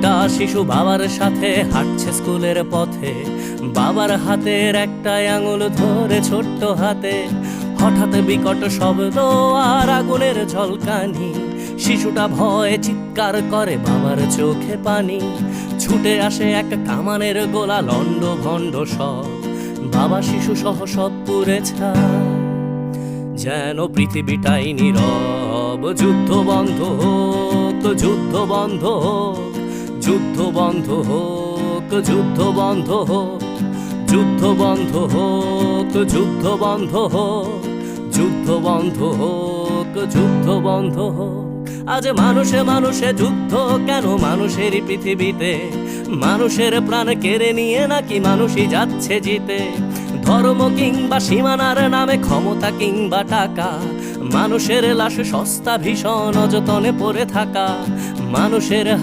একটা শিশু বাবার সাথে হাঁটছে স্কুলের পথে, বাবার হাতের একটা আঙুল ধরে ছোট্ট হাতে। হঠাৎ বিকট শব্দ আর আগুনের ঝলকানি, শিশুটা ভয়ে চিৎকার করে, বাবার চোখে পানি। ছুটে আসে এক কামানের গোলা, লন্ড ভন্ড সব, বাবা শিশু সহ সব পুড়ে ছাই। যেন পৃথিবীটাই নীরব, যুদ্ধ বন্ধ হোক, যুদ্ধ বন্ধ হোক, যুদ্ধ বন্ধ হোক, যুদ্ধ বন্ধ হোক, যুদ্ধ বন্ধ হোক, যুদ্ধ বন্ধ হোক, যুদ্ধ বন্ধ হোক, যুদ্ধ বন্ধ হোক। আজ মানুষে মানুষে যুদ্ধ কেন মানুষেরই পৃথিবীতে? মানুষের প্রাণ কেড়ে নিয়ে নাকি মানুষই যাচ্ছে জিতে? ধর্ম কিংবা সীমানার নামে, ক্ষমতা কিংবা টাকা, মানুষের লাশ সস্তা ভীষণ অযতনে পড়ে থাকা। মানুষের